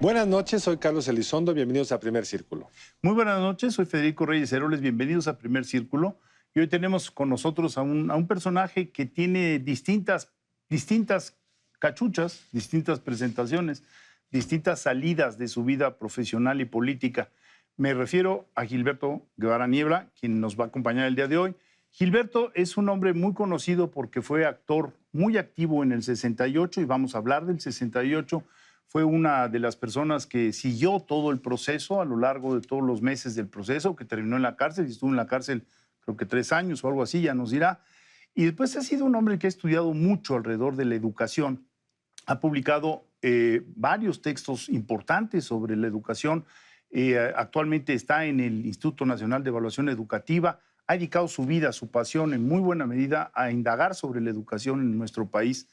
Buenas noches, soy Carlos Elizondo, bienvenidos a Primer Círculo. Muy buenas noches, soy Federico Reyes Heroles, bienvenidos a Primer Círculo. Y hoy tenemos con nosotros a un personaje que tiene distintas cachuchas, distintas presentaciones, distintas salidas de su vida profesional y política. Me refiero a Gilberto Guevara Niebla, quien nos va a acompañar el día de hoy. Gilberto es un hombre muy conocido porque fue actor muy activo en el 68 y vamos a hablar del 68. Fue una de las personas que siguió todo el proceso a lo largo de todos los meses del proceso, que terminó en la cárcel y estuvo en la cárcel creo que 3 años o algo así, ya nos dirá. Y después ha sido un hombre que ha estudiado mucho alrededor de la educación. Ha publicado varios textos importantes sobre la educación. Actualmente está en el Instituto Nacional de Evaluación Educativa. Ha dedicado su vida, su pasión, en muy buena medida, a indagar sobre la educación en nuestro país.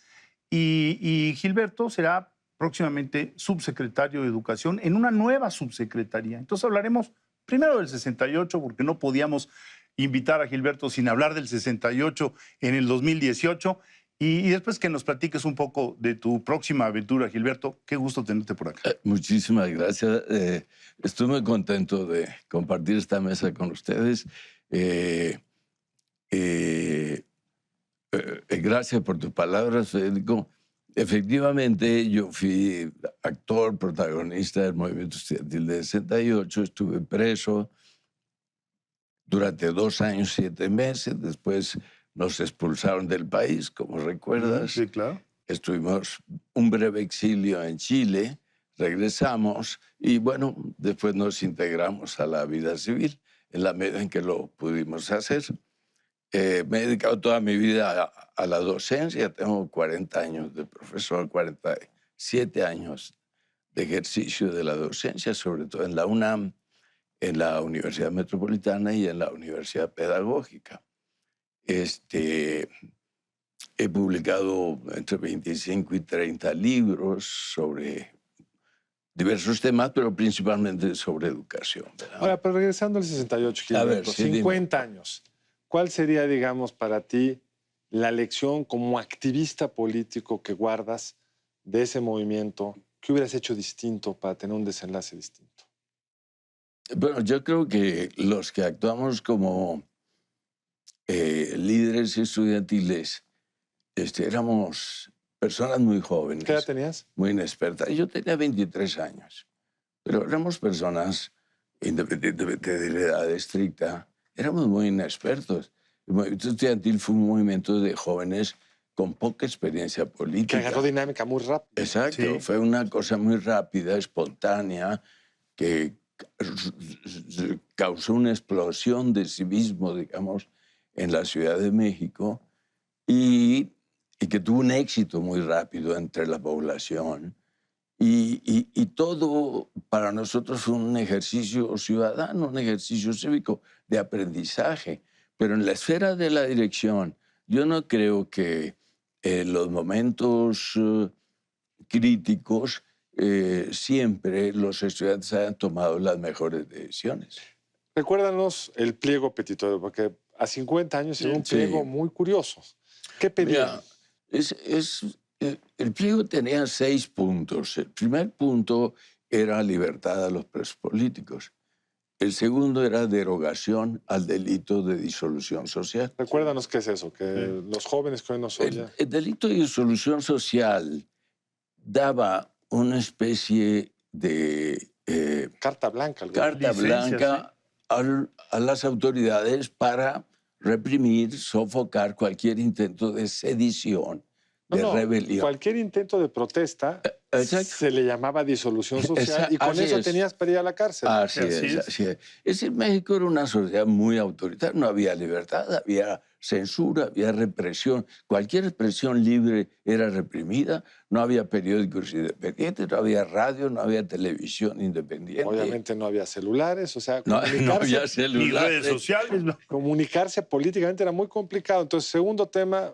Y Gilberto será próximamente subsecretario de Educación en una nueva subsecretaría. Entonces hablaremos primero del 68, porque no podíamos invitar a Gilberto sin hablar del 68 en el 2018. Y después que nos platiques un poco de tu próxima aventura, Gilberto. Qué gusto tenerte por acá. Muchísimas gracias. Estoy muy contento de compartir esta mesa con ustedes. Gracias por tus palabras, Federico. Efectivamente, yo fui actor, protagonista del movimiento estudiantil de 68, estuve preso durante 2 años, 7 meses, después nos expulsaron del país, como recuerdas. Sí, claro. Estuvimos un breve exilio en Chile, regresamos y bueno, después nos integramos a la vida civil en la medida en que lo pudimos hacer. Me he dedicado toda mi vida a la docencia, tengo 40 años de profesor, 47 años de ejercicio de la docencia, sobre todo en la UNAM, en la Universidad Metropolitana y en la Universidad Pedagógica. He publicado entre 25 y 30 libros sobre diversos temas, pero principalmente sobre educación, ¿verdad? Ahora, pero regresando al 68, Gilberto, sí, 50 años. ¿Cuál sería, digamos, para ti la lección como activista político que guardas de ese movimiento? ¿Qué hubieras hecho distinto para tener un desenlace distinto? Bueno, yo creo que los que actuamos como líderes estudiantiles éramos personas muy jóvenes. ¿Qué edad tenías? Muy inexpertas. Yo tenía 23 años, pero éramos personas, independientemente de la edad estricta, éramos muy inexpertos. El movimiento estudiantil fue un movimiento de jóvenes con poca experiencia política. Que agarró dinámica muy rápido. Exacto, Sí. fue una cosa muy rápida, espontánea, que causó una explosión de civismo, digamos, en la Ciudad de México y que tuvo un éxito muy rápido entre la población. Y todo para nosotros fue un ejercicio ciudadano, un ejercicio cívico de aprendizaje. Pero en la esfera de la dirección, yo no creo que en los momentos críticos siempre los estudiantes hayan tomado las mejores decisiones. Recuérdanos el pliego petitorio, porque a 50 años era un Sí. pliego muy curioso. ¿Qué pedían? Mira, el pliego tenía 6 puntos. El primer punto era libertad a los presos políticos. El segundo era derogación al delito de disolución social. Recuérdanos qué es eso, que los jóvenes que hoy no son ya... El delito de disolución social daba una especie de Carta blanca. carta blanca a las autoridades para reprimir, sofocar cualquier intento de sedición, de rebelión. Cualquier intento de protesta Exacto. se le llamaba disolución social y con Así eso es. tenías para ir a la cárcel. Así es. Es decir, México era una sociedad muy autoritaria, no había libertad, había censura, había represión. Cualquier expresión libre era reprimida, no había periódicos independientes, no había radio, no había televisión independiente. Obviamente no había celulares, o sea, No había celulares. Ni redes sociales. ¿No? comunicarse políticamente era muy complicado. Entonces, segundo tema,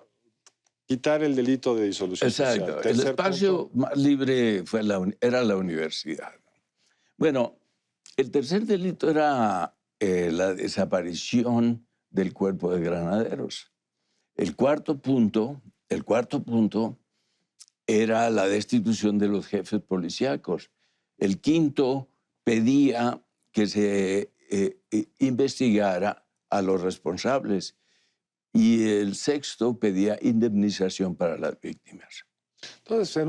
quitar el delito de disolución social. Exacto. El Tercer espacio punto, más libre era la universidad. Bueno, el tercer delito era la desaparición del cuerpo de granaderos. El cuarto punto era la destitución de los jefes policíacos. El quinto pedía que se investigara a los responsables y el sexto pedía indemnización para las víctimas. Entonces,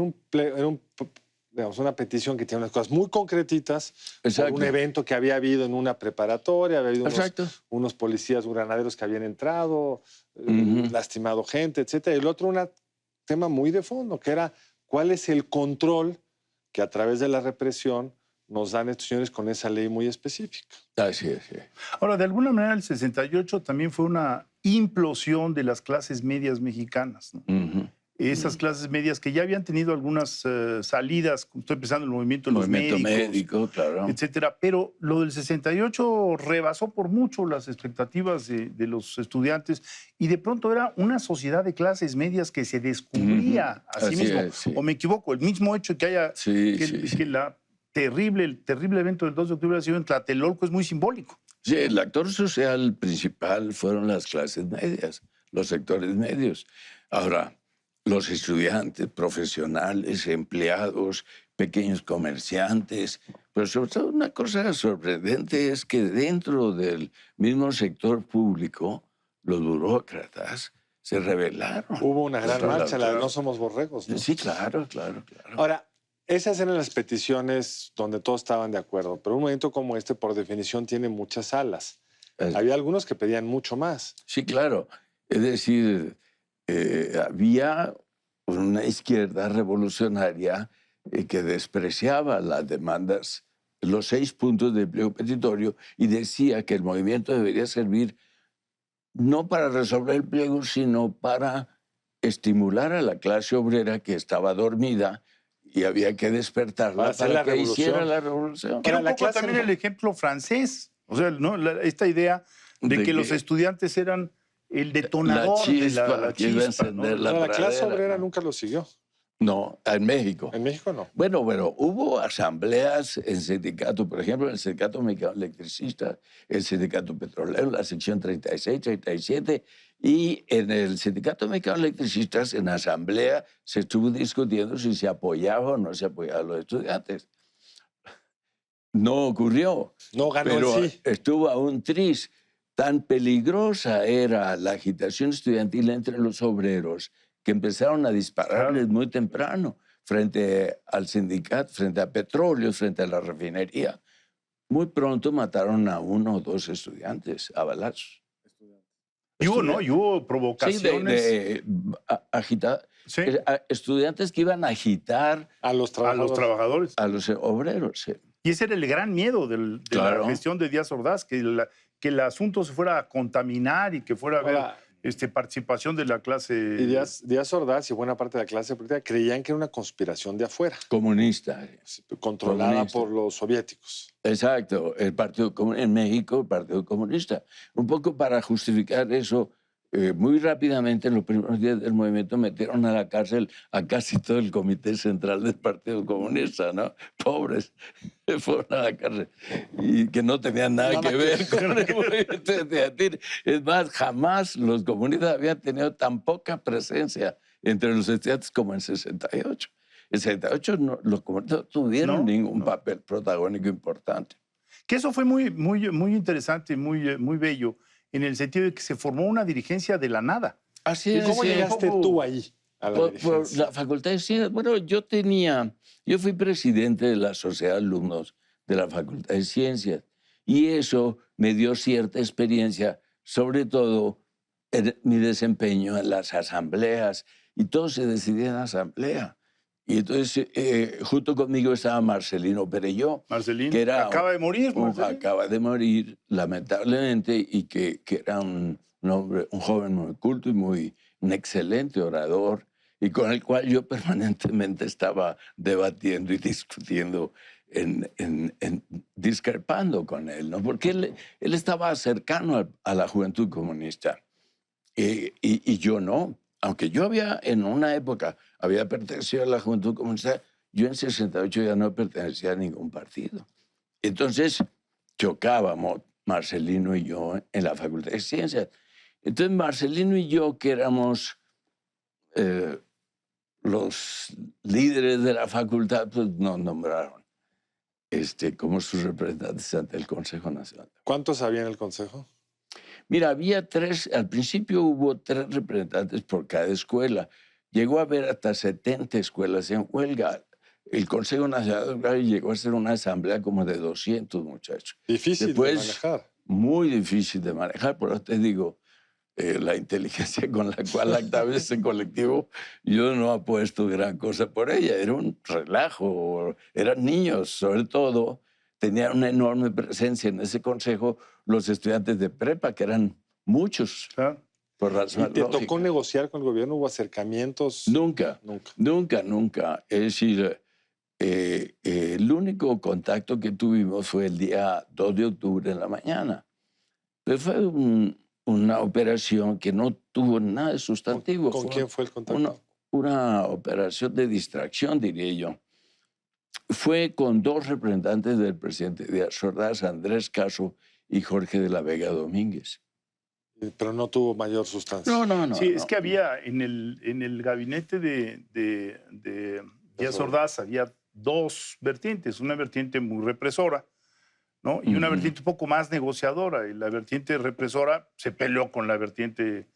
digamos, una petición que tiene unas cosas muy concretitas, por Exacto. un evento que había habido en una preparatoria, había habido Exacto. unos policías granaderos que habían entrado, lastimado gente, etc. Y el otro, un tema muy de fondo, que era cuál es el control que a través de la represión nos dan estos señores con esa ley muy específica. Así es. Sí. Ahora, de alguna manera, el 68 también fue una implosión de las clases medias mexicanas, ¿no? Esas clases medias que ya habían tenido algunas salidas, estoy pensando en el movimiento de los médico, claro. etcétera, pero lo del 68 rebasó por mucho las expectativas de los estudiantes y de pronto era una sociedad de clases medias que se descubría a sí mismo. Sí. ¿O me equivoco? El mismo hecho que haya que el terrible evento del 2 de octubre ha sido en Tlatelolco es muy simbólico. Sí, el actor social principal fueron las clases medias, los sectores medios. Ahora, los estudiantes, profesionales, empleados, pequeños comerciantes, pero sobre todo una cosa sorprendente es que dentro del mismo sector público, los burócratas se rebelaron. Hubo una gran marcha, la de No Somos Borregos, ¿no? Sí, claro. Ahora, esas eran las peticiones donde todos estaban de acuerdo, pero un movimiento como este, por definición, tiene muchas alas. Había algunos que pedían mucho más. Sí, claro. Es decir, había una izquierda revolucionaria que despreciaba las demandas, los 6 puntos del pliego petitorio, y decía que el movimiento debería servir no para resolver el pliego, sino para estimular a la clase obrera que estaba dormida y había que despertarla para que hiciera la revolución. Que era un poco también el ejemplo francés. O sea, ¿no? Esta idea de que los estudiantes eran el detonador de la chispa, ¿no? La clase obrera nunca lo siguió. No, en México. En México no. Bueno, hubo asambleas en sindicato, por ejemplo, en el Sindicato Mexicano Electricista, el Sindicato Petrolero, la sección 36, 37, y en el Sindicato Mexicano Electricistas, en asamblea, se estuvo discutiendo si se apoyaba o no se apoyaba a los estudiantes. No ocurrió. No ganó pero el sí. Estuvo a un tris. Tan peligrosa era la agitación estudiantil entre los obreros que empezaron a dispararles muy temprano frente al sindicato, frente a Petróleos, frente a la refinería. Muy pronto mataron a 1 o 2 estudiantes a balazos. Y hubo provocaciones. Sí, estudiantes que iban a agitar a los trabajadores. A los obreros, sí. Y ese era el gran miedo de la gestión de Díaz Ordaz, que el asunto se fuera a contaminar y que fuera a haber participación de la clase. Y Díaz Ordaz y buena parte de la clase política creían que era una conspiración de afuera. Comunista. Controlada por los soviéticos. Exacto. En México, el Partido Comunista. Un poco para justificar eso, muy rápidamente, en los primeros días del movimiento, metieron a la cárcel a casi todo el comité central del Partido Comunista, ¿no? Pobres, fueron a la cárcel. Y que no tenían nada que ver con el movimiento estudiantil. Es más, jamás los comunistas habían tenido tan poca presencia entre los estudiantes como en 68. En 68 los comunistas no tuvieron ningún papel protagónico importante. Que eso fue muy interesante, muy bello, en el sentido de que se formó una dirigencia de la nada. Así es. ¿Y cómo llegaste tú ahí a la dirigencia? Por la Facultad de Ciencias. Bueno, yo fui presidente de la Sociedad de Alumnos de la Facultad de Ciencias y eso me dio cierta experiencia, sobre todo en mi desempeño en las asambleas, y todo se decidía en asamblea. Y entonces, junto conmigo estaba Marcelino Perelló. Marcelino, que acaba de morir. Acaba de morir, lamentablemente, y que era un hombre, un joven muy culto y un excelente orador, y con el cual yo permanentemente estaba debatiendo y discutiendo, discrepando con él, ¿no? Porque él estaba cercano a la juventud comunista, y yo no. Aunque yo en una época había pertenecido a la Juventud Comunista, yo en 68 ya no pertenecía a ningún partido. Entonces chocábamos Marcelino y yo en la Facultad de Ciencias. Entonces Marcelino y yo, que éramos los líderes de la facultad, pues nos nombraron. como sus representantes ante el Consejo Nacional. ¿Cuántos había en el Consejo? Mira, había 3, al principio hubo 3 representantes por cada escuela. Llegó a haber hasta 70 escuelas en huelga. El Consejo Nacional llegó a ser una asamblea como de 200 muchachos. Difícil de Después, manejar. muy difícil de manejar, por eso te digo, la inteligencia con la cual actaba ese colectivo, yo no apuesto gran cosa por ella. Era un relajo, eran niños, sobre todo. Tenían una enorme presencia en ese consejo los estudiantes de prepa, que eran muchos, Claro. por ¿Y razón te lógica. tocó negociar con el gobierno? ¿Hubo acercamientos? Nunca, Nunca. nunca, nunca. Es decir, el único contacto que tuvimos fue el día 2 de octubre en la mañana. Pero fue una operación que no tuvo nada de sustantivo. ¿Con Fue quién fue el contacto? una operación de distracción, diría yo. Fue con 2 representantes del presidente Díaz Ordaz, Andrés Caso y Jorge de la Vega Domínguez. Pero no tuvo mayor sustancia. No. Sí, es que había en el gabinete de Díaz Ordaz había 2 vertientes, una vertiente muy represora, ¿no? Y una vertiente un poco más negociadora. Y la vertiente represora se peleó con la vertiente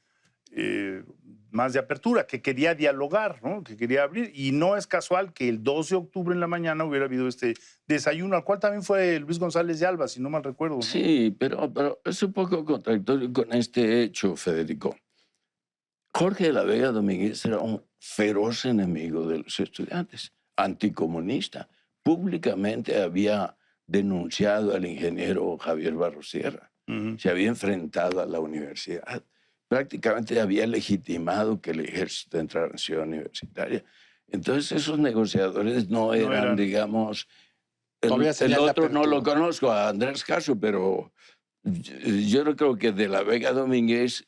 más de apertura, que quería dialogar, ¿no? Que quería abrir. Y no es casual que el 2 de octubre en la mañana hubiera habido este desayuno, al cual también fue Luis González de Alba, si no mal recuerdo, ¿no? Sí, pero es un poco contradictorio con este hecho, Federico. Jorge de la Vega Domínguez era un feroz enemigo de los estudiantes, anticomunista. Públicamente había denunciado al ingeniero Javier Barros Sierra. Se había enfrentado a la universidad. Prácticamente había legitimado que el ejército entrara en Ciudad Universitaria. Entonces esos negociadores no eran, digamos... El otro no lo conozco, a Andrés Caso, pero yo no creo que de la Vega Domínguez,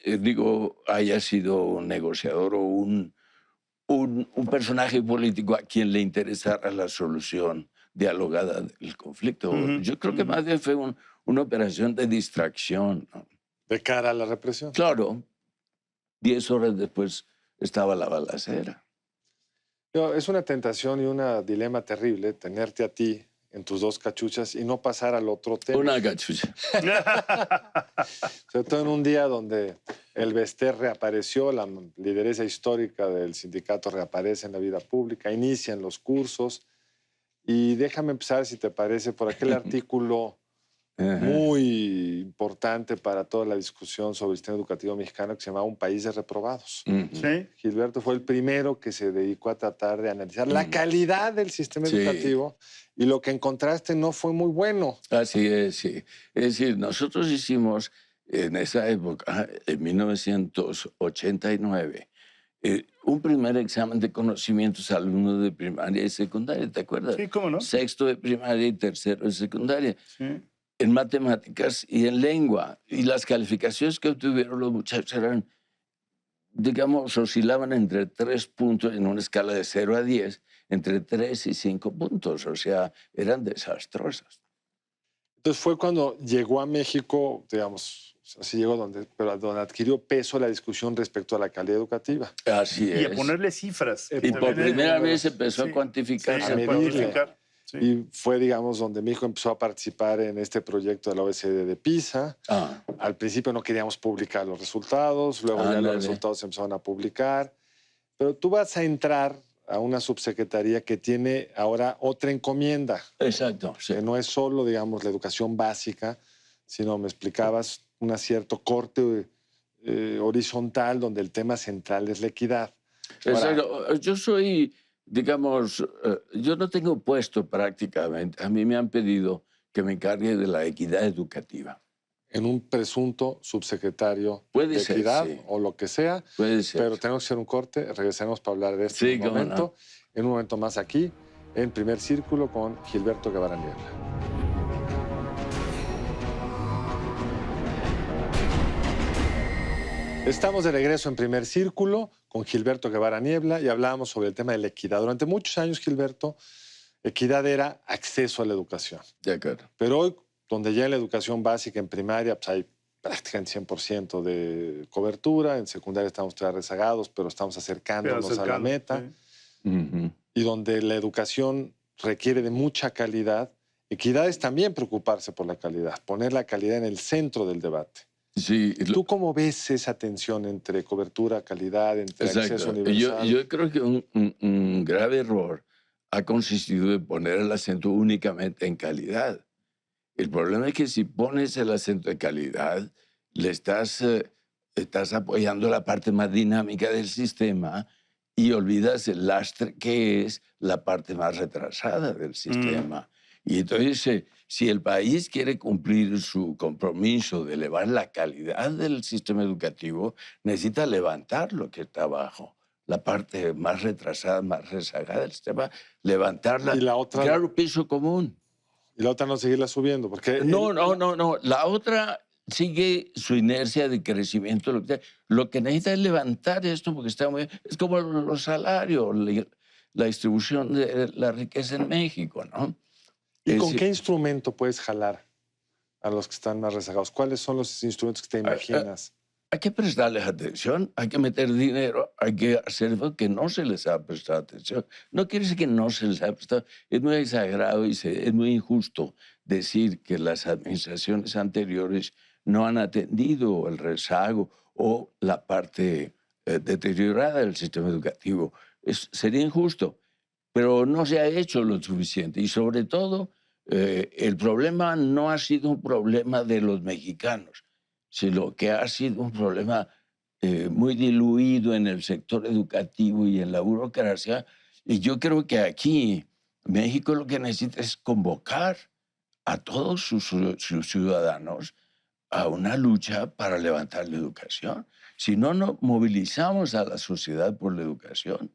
haya sido un negociador o un personaje político a quien le interesara la solución dialogada del conflicto. Yo creo que más bien fue una operación de distracción, ¿no? De cara a la represión. Claro, 10 horas después estaba la balacera. Es una tentación y un dilema terrible tenerte a ti en tus 2 cachuchas y no pasar al otro tema. Una cachucha. Sobre todo en un día donde el Bester reapareció, la lideresa histórica del sindicato reaparece en la vida pública, inician los cursos. Y déjame empezar, si te parece, por aquel artículo muy importante para toda la discusión sobre el sistema educativo mexicano que se llamaba Un país de reprobados. Sí. Gilberto fue el primero que se dedicó a tratar de analizar la calidad del sistema educativo y lo que encontraste no fue muy bueno. Así es, sí. Es decir, nosotros hicimos en esa época, en 1989, un primer examen de conocimientos a alumnos de primaria y secundaria, ¿te acuerdas? Sí, ¿cómo no? Sexto de primaria y tercero de secundaria. Sí. En matemáticas y en lengua. Y las calificaciones que obtuvieron los muchachos eran, digamos, oscilaban entre 3 puntos en una escala de 0 a 10, entre 3 y 5 puntos. O sea, eran desastrosas. Entonces fue cuando llegó a México, digamos, así llegó donde adquirió peso la discusión respecto a la calidad educativa. Así es. Y a ponerle cifras. Y por primera vez empezó a cuantificar. a medirle. Sí. Y fue, digamos, donde México empezó a participar en este proyecto de la OECD de PISA. Al principio no queríamos publicar los resultados, luego ya los resultados se empezaron a publicar. Pero tú vas a entrar a una subsecretaría que tiene ahora otra encomienda. Exacto. Sí. Que no es solo, digamos, la educación básica, sino, me explicabas, un cierto corte horizontal donde el tema central es la equidad. Exacto. Yo soy... Digamos, yo no tengo puesto prácticamente. A mí me han pedido que me encargue de la equidad educativa. En un presunto subsecretario Puede de ser, equidad sí. O lo que sea. Puede ser. Pero tenemos que hacer un corte. Regresaremos para hablar de esto en un momento. No. En un momento más aquí, en Primer Círculo, con Gilberto Guevara Niebla. Estamos de regreso en Primer Círculo con Gilberto Guevara Niebla y hablábamos sobre el tema de la equidad. Durante muchos años, Gilberto, equidad era acceso a la educación. De acuerdo. Pero hoy, donde ya en la educación básica, en primaria, pues hay prácticamente 100% de cobertura. En secundaria estamos todavía rezagados, pero estamos acercándonos a la meta. Sí. Y donde la educación requiere de mucha calidad, Equidad es también preocuparse por la calidad, poner la calidad en el centro del debate. Sí, ¿Tú cómo ves esa tensión entre cobertura, calidad, entre acceso exacto. universal? Yo creo que un grave error ha consistido en poner el acento únicamente en calidad. El problema es que si pones el acento en calidad, estás apoyando la parte más dinámica del sistema y olvidas el lastre que es la parte más retrasada del sistema. Y entonces, si el país quiere cumplir su compromiso de elevar la calidad del sistema educativo, necesita levantar lo que está abajo, la parte más retrasada, más rezagada del sistema, levantarla, Y la otra, crear un piso común. y la otra no seguirla subiendo, porque... No. La otra sigue su inercia de crecimiento. Lo que necesita es levantar esto porque está muy... Es como los salarios, la distribución de la riqueza en México, ¿no? ¿Y Es con decir, qué instrumento puedes jalar a los que están más rezagados? ¿Cuáles son los instrumentos que te imaginas? hay que prestarles atención, hay que meter dinero, hay que hacer algo que no se les ha prestado atención. No quiere decir que no se les ha prestado. Es muy exagerado y es muy injusto decir que las administraciones anteriores no han atendido el rezago o la parte deteriorada del sistema educativo. Sería injusto, pero no se ha hecho lo suficiente. Y sobre todo, el problema no ha sido un problema de los mexicanos, sino que ha sido un problema muy diluido en el sector educativo y en la burocracia. Y yo creo que aquí México lo que necesita es convocar a todos sus ciudadanos a una lucha para levantar la educación. Si no movilizamos a la sociedad por la educación,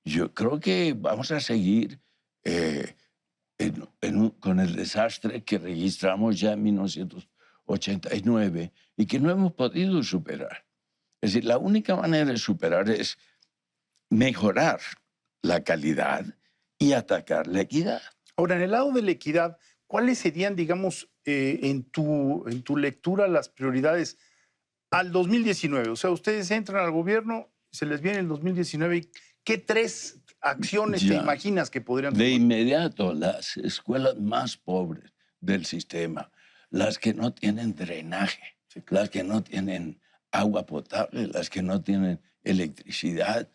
yo creo que vamos a seguir con el desastre que registramos ya en 1989 y que no hemos podido superar. Es decir, la única manera de superar es mejorar la calidad y atacar la equidad. Ahora, en el lado de la equidad, ¿cuáles serían, digamos, en tu lectura las prioridades al 2019? O sea, ustedes entran al gobierno, se les viene el 2019 y ¿qué 3 acciones te imaginas que podrían tomar? De inmediato, las escuelas más pobres del sistema, las que no tienen drenaje, las que no tienen agua potable, las que no tienen electricidad.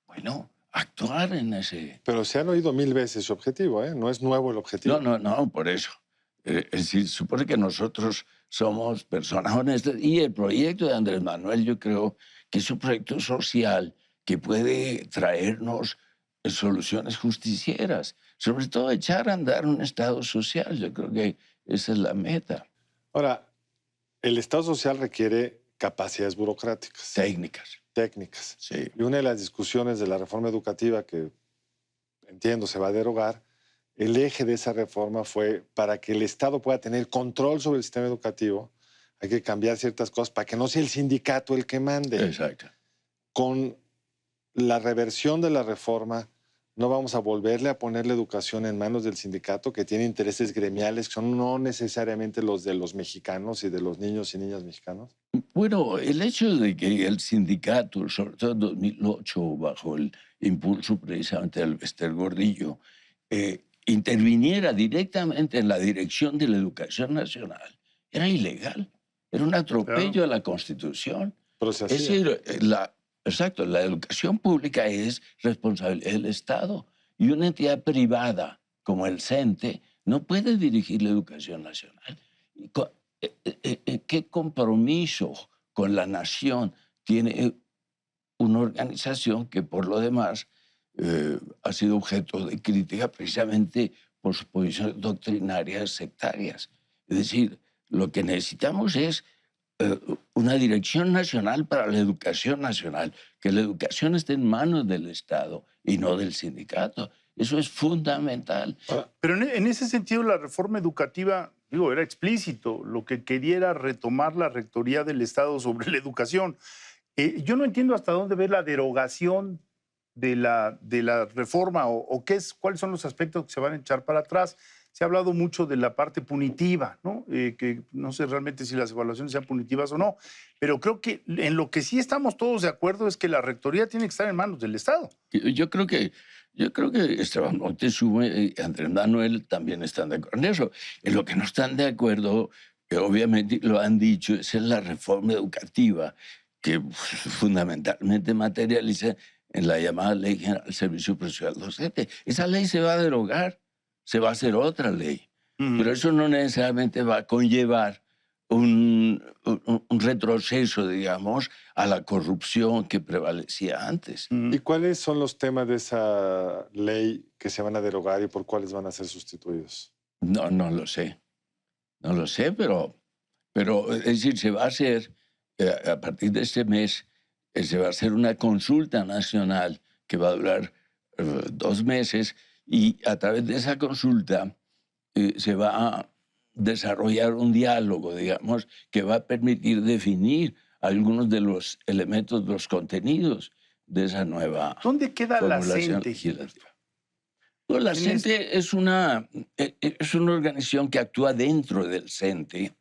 Bueno, actuar en ese... Pero se han oído 1000 veces su objetivo, ¿eh? No es nuevo el objetivo. No, por eso. Es decir, supone que nosotros somos personas honestas y el proyecto de Andrés Manuel yo creo que es un proyecto social que puede traernos soluciones justicieras, sobre todo echar a andar un Estado social. Yo creo que esa es la meta. Ahora, el Estado social requiere capacidades burocráticas. Técnicas. Sí. Y una de las discusiones de la reforma educativa que entiendo se va a derogar, el eje de esa reforma fue para que el Estado pueda tener control sobre el sistema educativo, hay que cambiar ciertas cosas para que no sea el sindicato el que mande. Exacto. Con la reversión de la reforma, no vamos a volverle a poner la educación en manos del sindicato que tiene intereses gremiales que son no necesariamente los de los mexicanos y de los niños y niñas mexicanos. Bueno, el hecho de que el sindicato, sobre todo en 2008, bajo el impulso precisamente del Bester Gordillo, interviniera directamente en la dirección de la educación nacional, era ilegal. Era un atropello a la Constitución. Pero se hacía. Es decir, exacto, la educación pública es responsabilidad del Estado y una entidad privada como el CENTE no puede dirigir la educación nacional. ¿Qué compromiso con la nación tiene una organización que por lo demás ha sido objeto de crítica precisamente por sus posiciones doctrinarias sectarias? Es decir, lo que necesitamos es una dirección nacional para la educación nacional, que la educación esté en manos del Estado y no del sindicato. Eso es fundamental. Pero en ese sentido, la reforma educativa, digo, era explícito. Lo que quería era retomar la rectoría del Estado sobre la educación. Yo no entiendo hasta dónde ve la derogación de la reforma o cuáles son los aspectos que se van a echar para atrás. Se ha hablado mucho de la parte punitiva, ¿no? Que no sé realmente si las evaluaciones sean punitivas o no, pero creo que en lo que sí estamos todos de acuerdo es que la rectoría tiene que estar en manos del Estado. Yo creo que Yo creo que Esteban Moctezuma y Andrés Manuel también están de acuerdo en eso. En lo que no están de acuerdo, que obviamente lo han dicho, es en la reforma educativa, que fundamentalmente materializa en la llamada Ley General del Servicio Profesional Docente. Esa ley se va a derogar, se va a hacer otra ley, pero eso no necesariamente va a conllevar un retroceso, digamos, a la corrupción que prevalecía antes. ¿Y cuáles son los temas de esa ley que se van a derogar y por cuáles van a ser sustituidos? No lo sé. No lo sé, pero es decir, se va a hacer, a partir de este mes, se va a hacer una consulta nacional que va a durar 2 meses y a través de esa consulta se va a desarrollar un diálogo, digamos, que va a permitir definir algunos de los elementos, los contenidos de esa nueva ¿Dónde queda la formulación CENTE? legislativa. Bueno, la CENTE es una organización que actúa dentro del CENTE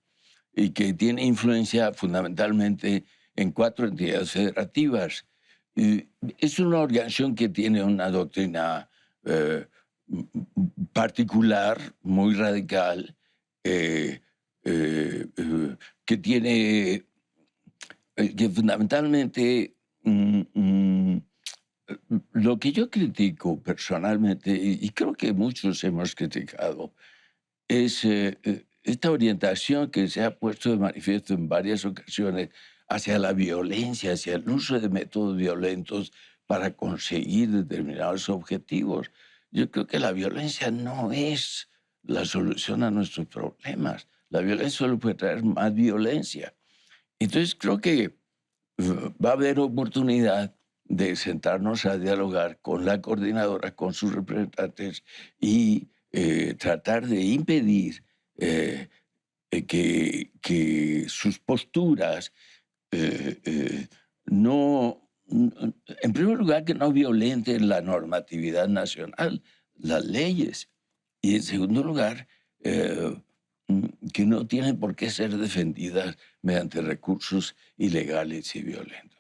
y que tiene influencia fundamentalmente en 4 entidades federativas. Es una organización que tiene una doctrina particular, muy radical, que tiene, que fundamentalmente lo que yo critico personalmente, y creo que muchos hemos criticado, es esta orientación que se ha puesto de manifiesto en varias ocasiones hacia la violencia, hacia el uso de métodos violentos para conseguir determinados objetivos. Yo creo que la violencia no es la solución a nuestros problemas. La violencia solo puede traer más violencia. Entonces creo que va a haber oportunidad de sentarnos a dialogar con la coordinadora, con sus representantes y tratar de impedir que sus posturas en primer lugar, que no violenten la normatividad nacional, las leyes, y en segundo lugar, que no tienen por qué ser defendidas mediante recursos ilegales y violentos.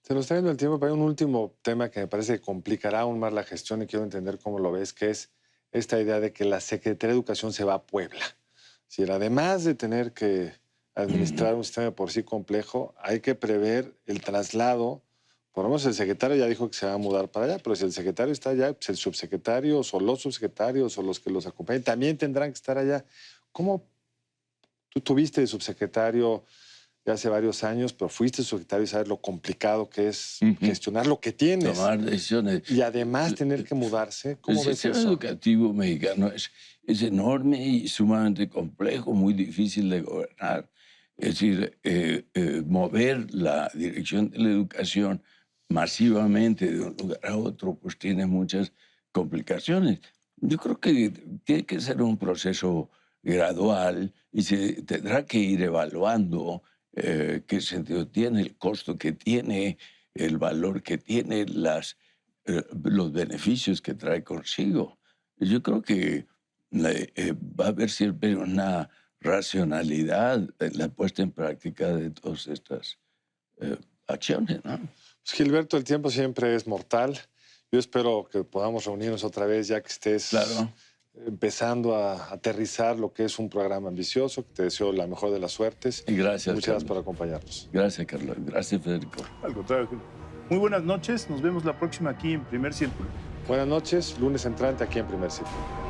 Se nos está yendo el tiempo, pero hay un último tema que me parece que complicará aún más la gestión y quiero entender cómo lo ves, que es esta idea de que la Secretaría de Educación se va a Puebla. Si además de tener que administrar un sistema de por sí complejo, hay que prever el traslado. Por lo menos el secretario ya dijo que se va a mudar para allá, pero si el secretario está allá, pues el subsecretario o los subsecretarios o los que los acompañen también tendrán que estar allá. ¿Cómo tú tuviste de subsecretario ya hace varios años, pero fuiste subsecretario y sabes lo complicado que es gestionar lo que tienes? Tomar decisiones. Y además tener que mudarse. ¿Cómo ves eso? El sistema educativo mexicano es enorme y sumamente complejo, muy difícil de gobernar. Es decir, mover la dirección de la educación masivamente de un lugar a otro, pues tiene muchas complicaciones. Yo creo que tiene que ser un proceso gradual y se tendrá que ir evaluando qué sentido tiene, el costo que tiene, el valor que tiene, los beneficios que trae consigo. Yo creo que va a haber siempre una racionalidad en la puesta en práctica de todas estas acciones, ¿no? Pues Gilberto, el tiempo siempre es mortal. Yo espero que podamos reunirnos otra vez ya que estés empezando a aterrizar lo que es un programa ambicioso. Te deseo la mejor de las suertes. Y gracias. Muchas gracias por acompañarnos. Gracias, Carlos. Gracias, Federico. Al contrario. Muy buenas noches. Nos vemos la próxima aquí en Primer Círculo. Buenas noches. Lunes entrante aquí en Primer Círculo.